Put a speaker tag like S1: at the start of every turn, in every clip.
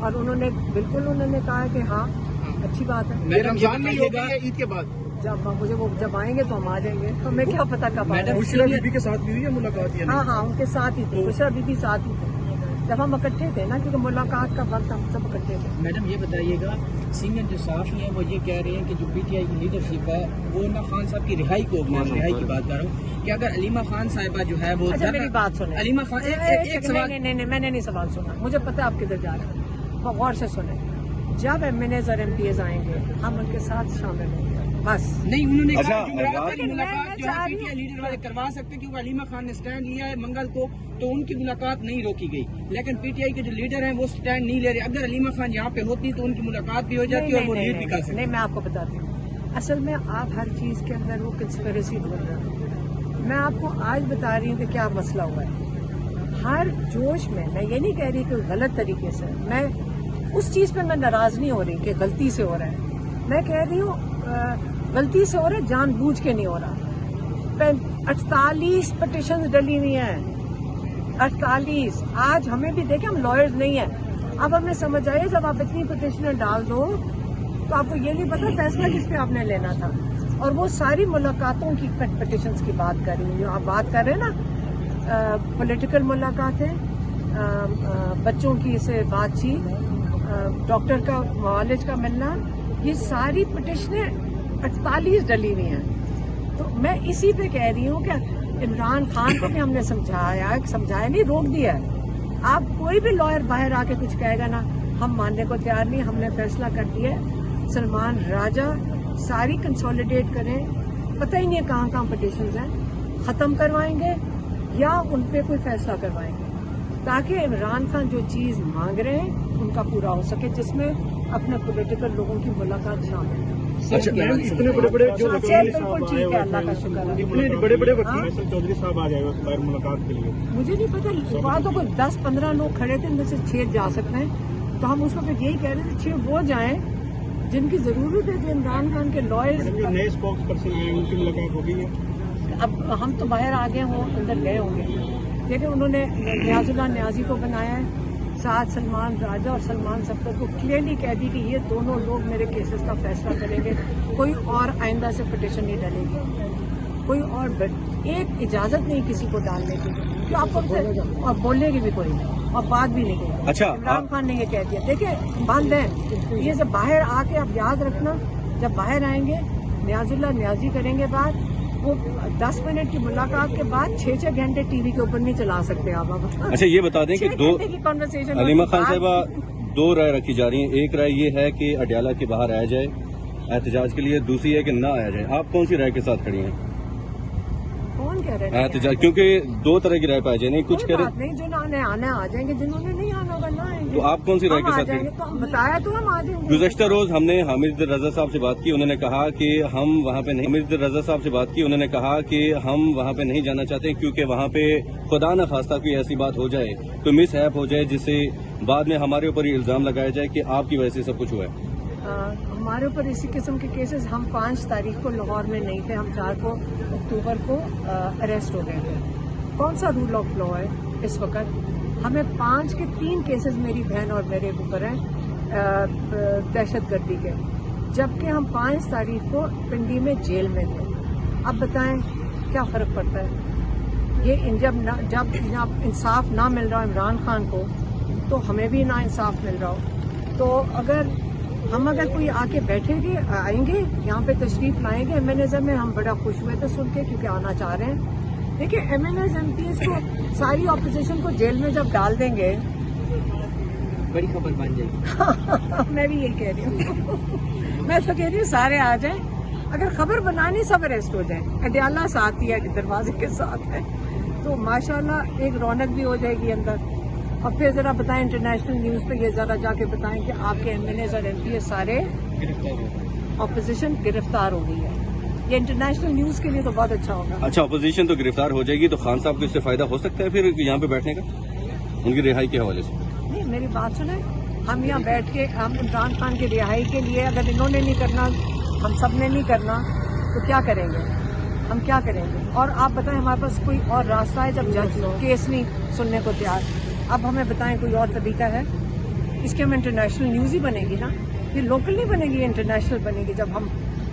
S1: اور انہوں نے بالکل انہوں نے کہا کہ ہاں اچھی بات ہے.
S2: یہ رمضان میں ہوگا یا عید کے بعد؟
S1: جب آئیں گے تو ہم آ جائیں گے. تو میں کیا پتا کب آئیں گے.
S2: بشرا بی بی کے ساتھ بھی ہوئی ہے ملاقات؟
S1: ہاں ان کے ساتھ ہی تھے. بشرا بی بی ساتھ ہی تھے جب ہم اکٹھے تھے نا, کیونکہ ملاقات کا وقت ہم سب اکٹھے تھے.
S3: میڈم یہ بتائیے گا, سینئر جو صحافی ہیں وہ یہ کہہ رہے ہیں کہ جو پی ٹی آئی کی لیڈرشپ ہے وہ نا خان صاحب کی رہائی کو, میں رہائی کی بات کر رہا ہوں, کہ اگر علیمہ خان صاحبہ جو ہے وہ
S1: اچھا میری بات سنیں.
S3: علیمہ خان ایک سوال,
S1: نہیں میں نے نہیں سوال سنا, مجھے پتا آپ کدھر جا رہے ہیں. غور سے سنیں. جب ایم این ایز اور ایم پی ایز آئیں گے ہم ان کے ساتھ شامل ہوں گے بس.
S3: نہیں انہوں نے
S4: اچھا,
S3: کہا ملاقات جو ہے پی ٹی آئی لیڈر والے کروا سکتے کیونکہ علیمہ خان نے سٹینڈ لیا ہے منگل کو, تو ان کی ملاقات نہیں روکی گئی. لیکن پی ٹی آئی کے جو لیڈر ہیں وہ سٹینڈ نہیں لے رہے. اگر علیمہ خان یہاں پہ ہوتی تو ان کی ملاقات بھی ہو جاتی اور وہ لیڈ بھی کر سکتے.
S1: نہیں, میں آپ کو بتاتی ہوں. اصل میں آپ ہر چیز کے اندر وہ کنسپریسی ڈھونڈ رہے ہیں. میں آپ کو آج بتا رہی ہوں کہ کیا مسئلہ ہوا ہے. ہر جوش میں یہ نہیں کہہ رہی کہ غلط طریقے سے, میں اس چیز پہ میں ناراض نہیں ہو رہی کہ غلطی سے ہو رہا ہے. میں کہہ رہی ہوں غلطی سے ہو رہا ہے, جان بوجھ کے نہیں ہو رہا. 48 پٹیشن ڈلی ہوئی ہیں, 48. آج ہمیں بھی دیکھیں ہم لائرز نہیں ہیں. اب ہمیں سمجھ آئے جب آپ اتنی پٹیشنیں ڈال دو تو آپ کو یہ نہیں پتا فیصلہ کس پہ آپ نے لینا تھا. اور وہ ساری ملاقاتوں کی پٹیشنز کی بات کر رہی ہوں. جو آپ بات کر رہے ہیں نا, پولیٹیکل ملاقاتیں, بچوں کی سے بات چیت, ڈاکٹر کا معالج کا ملنا, یہ ساری پٹیشنیں 48 ڈلی ہوئی ہیں. تو میں اسی پہ کہہ رہی ہوں کہ عمران خان کو بھی ہم نے سمجھایا نہیں, روک دیا ہے. آپ کوئی بھی لائر باہر آ کے کچھ کہے گا نا, ہم ماننے کو تیار نہیں. ہم نے فیصلہ کر دیا ہے سلمان راجہ ساری کنسولیڈیٹ کریں, پتہ ہی نہیں ہے کہاں پٹیشنز ہیں, ختم کروائیں گے یا ان پہ کوئی فیصلہ کروائیں گے تاکہ عمران خان جو چیز مانگ رہے ہیں ان کا پورا ہو سکے, جس میں اپنے پولیٹیکل لوگوں کی ملاقات شامل ہے.
S2: اتنے بڑے بڑے جو
S1: بالکل ٹھیک ہے, اللہ کا شکر ہے.
S2: اتنے بڑے بڑے وکیل چودھری صاحب آ جائے گا ملاقات کے لیے.
S1: مجھے نہیں پتا, وہاں تو کوئی 10-15 لوگ کھڑے تھے, ان میں سے 6 جا سکتے ہیں. تو ہم اس وقت یہی کہہ رہے تھے 6 وہ جائیں جن کی ضرورت ہے, جو عمران خان کے لائرز.
S2: جو نئے اسپوکس پرسن آئے ان کی ملاقات ہو گئی ہے.
S1: اب ہم تو باہر آ گئے ہوں, اندر گئے ہوں گے. دیکھیں انہوں نے نیاز اللہ نیازی کو بنایا ہے, ساتھ سلمان راجہ اور سلمان صفدر کو کلیئرلی کہہ دی کہ یہ دونوں لوگ میرے کیسز کا فیصلہ کریں گے. کوئی اور آئندہ سے پٹیشن نہیں ڈالے گی, کوئی اور ایک اجازت نہیں کسی کو ڈالنے کی, جو آپ کو اور بولنے کی بھی کوئی نہیں, اور بات بھی نہیں کی.
S4: اچھا,
S1: عمران خان نے یہ کہہ دیا. دیکھیں باندھ دیں یہ جب باہر آ کے آپ یاد رکھنا, جب باہر آئیں گے نیاز اللہ نیازی کریں گے بات, وہ 10 منٹ کی ملاقات کے بعد 6 گھنٹے ٹی وی کے اوپر نہیں چلا سکتے آپ.
S4: اچھا یہ بتا دیں کہ علیمہ خان صاحبہ 2 رائے رکھی جا رہی ہیں. ایک رائے یہ ہے کہ اڈیالہ کے باہر آیا جائے احتجاج کے لیے, دوسری ہے کہ نہ آیا جائے. آپ کون سی رائے کے ساتھ کھڑی ہیں؟
S1: کون کہہ رہے ہیں
S4: احتجاج, کیونکہ 2 طرح کی رائے پائی جائے, نہیں کچھ کہہ رہے
S1: نہیں, جو آنا آ جائیں گے, جنہوں نے نہیں آنا ہوگا نہ آئیں گے.
S4: تو آپ کون سی رائے کے ساتھ
S1: جائیں گے؟ تو ہم بتایا تو ہم آ جائیں گے.
S4: گزشتہ روز ہم نے حامد رضا صاحب سے بات کی, انہوں نے کہا کہ ہم وہاں پہ نہیں, حامد رضا صاحب سے بات کی, انہوں نے کہا کہ ہم وہاں پہ نہیں جانا چاہتے کیونکہ وہاں پہ خدا نہ خواستہ کوئی ایسی بات ہو جائے, کوئی مس ہیپ ہو جائے جس سے بعد میں ہمارے اوپر یہ الزام لگایا جائے کہ آپ کی وجہ سے سب کچھ ہوا ہے.
S1: ہمارے اوپر اسی قسم کے کیسز, ہم 5 تاریخ کو لاہور میں نہیں تھے, ہم 4 اکتوبر کو اریسٹ ہو گئے تھے. کون سا رول آف لا ہے اس وقت؟ ہمیں 5 کے 3 کیسز میری بہن اور میرے اوپر ہیں دہشت گردی کے, جبکہ ہم 5 تاریخ کو پنڈی میں جیل میں تھے. اب بتائیں کیا فرق پڑتا ہے؟ یہ جب انصاف نہ مل رہا عمران خان کو تو ہمیں بھی نا انصاف مل رہا ہو. تو اگر کوئی آ کے بیٹھیں گے, آئیں گے یہاں پہ تشریف لائیں گے, ایم این ایز میں ہم بڑا خوش ہوئے تھے سن کے, کیونکہ آنا چاہ رہے ہیں. دیکھیں M N As M P S کو ساری اپوزیشن کو جیل میں جب ڈال دیں گے
S3: بڑی خبر بن جائے گی.
S1: میں بھی یہی کہہ رہی ہوں. میں تو کہہ رہی ہوں سارے آ جائیں, اگر خبر بنانی سب اریسٹ ہو جائیں. اڈیالہ ساتھ ہی ہے, دروازے کے ساتھ ہے, تو ماشاءاللہ ایک رونق بھی ہو جائے گی اندر. اور پھر ذرا بتائیں انٹرنیشنل نیوز پہ یہ ذرا جا کے بتائیں کہ آپ کے ایم این ایز اور ایم پی ایس سارے اپوزیشن گرفتار ہو گئی ہے. یہ انٹرنیشنل نیوز کے لیے تو بہت اچھا ہوگا.
S4: اچھا, اپوزیشن تو گرفتار ہو جائے گی, تو خان صاحب کو اس سے فائدہ ہو سکتا ہے پھر یہاں پہ بیٹھنے کا, ان کی رہائی کے حوالے سے؟
S1: نہیں, میری بات سنیں, ہم یہاں بیٹھ کے ہم عمران خان کی رہائی کے لیے, اگر انہوں نے نہیں کرنا, ہم سب نے نہیں کرنا, تو کیا کریں گے؟ ہم کیا کریں گے؟ اور آپ بتائیں ہمارے پاس کوئی اور راستہ ہے جب جج کیس نہیں سننے کو تیار؟ اب ہمیں بتائیں کوئی اور طریقہ ہے؟ اس کے ہم انٹرنیشنل نیوز ہی بنے گی نا, یہ لوکل نہیں بنے گی, انٹرنیشنل بنے گی. جب ہم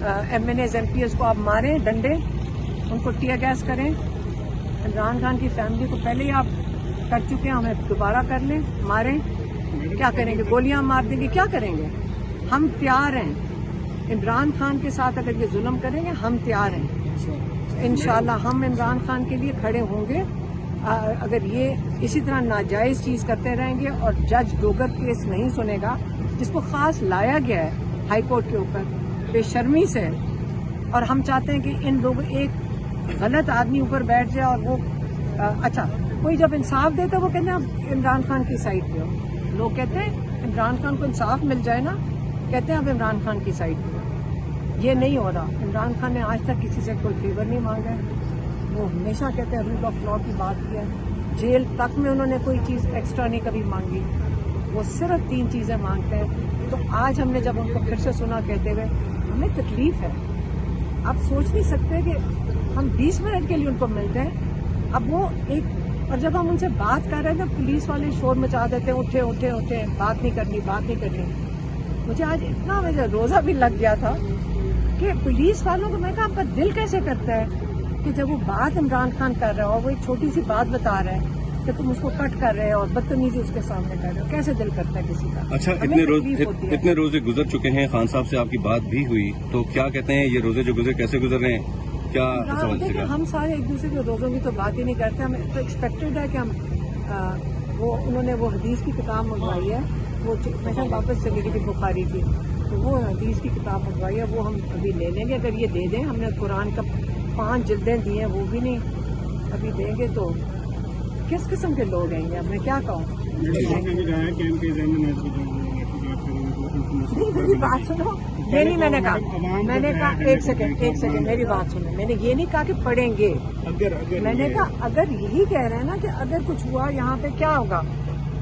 S1: M N As M P As کو آپ ماریں ڈنڈے, ان کو ٹیئر گیس کریں. عمران خان کی فیملی کو پہلے ہی آپ کر چکے ہیں, ہمیں دوبارہ کر لیں, ماریں. کیا کریں گے؟ گولیاں مار دیں گے, کیا کریں گے؟ ہم تیار ہیں. عمران خان کے ساتھ اگر یہ ظلم کریں گے ہم تیار ہیں. انشاءاللہ ہم عمران خان کے لیے کھڑے ہوں گے. اگر یہ اسی طرح ناجائز چیز کرتے رہیں گے اور جج ڈوگر کیس نہیں سنے گا, جس کو خاص لایا گیا ہے ہائی کورٹ کے اوپر بے شرمی سے, اور ہم چاہتے ہیں کہ ان لوگ ایک غلط آدمی اوپر بیٹھ جائے اور وہ اچھا کوئی جب انصاف دیتا ہے وہ کہتے ہیں اب عمران خان کی سائڈ پہ ہو. لوگ کہتے ہیں عمران خان کو انصاف مل جائے نا, کہتے ہیں اب عمران خان کی سائڈ پہ. یہ نہیں ہو رہا. عمران خان نے آج تک کسی سے کوئی فیور نہیں مانگا ہے. وہ ہمیشہ کہتے ہیں رول آف لا کی بات کی ہے. جیل تک میں انہوں نے کوئی چیز ایکسٹرا نہیں کبھی مانگی. وہ صرف 3 چیزیں مانگتے ہیں. تو آج ہم نے جب ان کو پھر سے سنا کہتے ہوئے, ہمیں تکلیف ہے. آپ سوچ نہیں سکتے کہ ہم 20 منٹ کے لیے ان کو ملتے ہیں. اب وہ ایک, اور جب ہم ان سے بات کر رہے ہیں تو پولیس والے شور مچا دیتے ہیں, اٹھے اٹھے اٹھے, بات نہیں کرنی, بات نہیں کرنی. مجھے آج اتنا مجھے روزہ بھی لگ گیا تھا کہ پولیس والوں کو, میں کہا آپ کا دل کیسے کرتا ہے کہ جب وہ بات عمران خان کر رہا ہو, وہ ایک چھوٹی سی بات بتا رہا ہے کہ تم اس کو کٹ کر رہے ہو اور بدتمیزی اس کے سامنے کر رہے ہو, کیسے دل کرتا ہے کسی کا؟
S4: اچھا, اتنے روزے گزر چکے ہیں, خان صاحب سے آپ کی بات بھی ہوئی, تو کیا کہتے ہیں یہ روزے جو گزرے کیسے گزر رہے ہیں؟ کیا
S1: دیکھیں ہم سارے ایک دوسرے کے روزوں کی تو بات ہی نہیں کرتے. ہمیں تو ایکسپیکٹڈ ہے کہ ہم انہوں نے وہ حدیث کی کتاب منگوائی ہے, وہ میں واپس چلی گئی تھی بخاری کی, تو وہ حدیث کی کتاب منگوائی ہے, وہ ہم ابھی لے لیں گے اگر یہ دے دیں. ہم نے قرآن کا 5 جلدیں دی ہیں, وہ بھی نہیں ابھی دیں گے. تو کس قسم کے لوگ ہیں یہ, میں کیا کہوں. میری بات سنو, یہ نہیں میں نے کہا ایک سیکنڈ میری بات سنو. میں نے یہ نہیں کہا کہ پڑھیں گے, میں نے کہا اگر یہی کہہ رہے ہیں نا کہ اگر کچھ ہوا یہاں پہ کیا ہوگا,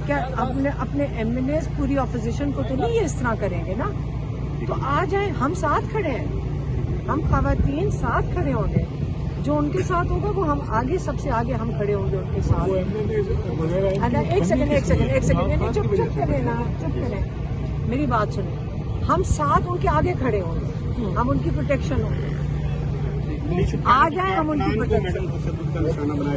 S1: کیا اپنے ایم این ایز پوری اپوزیشن کو تو نہیں یہ اس طرح کریں گے نا. تو آ جائیں, ہم ساتھ کھڑے ہیں, ہم خواتین ساتھ کھڑے ہوں گے. جو ان کے ساتھ ہوگا وہ ہم آگے, سب سے آگے ہم کھڑے ہوں گے ان کے ساتھ. ایک سیکنڈ چپ کریں نا, چپ کریں, میری بات سنیں. ہم ساتھ ان کے آگے کھڑے ہوں گے, ہم ان کی پروٹیکشن ہوں گے. آ جائیں ہم ان کی پروٹیکشن.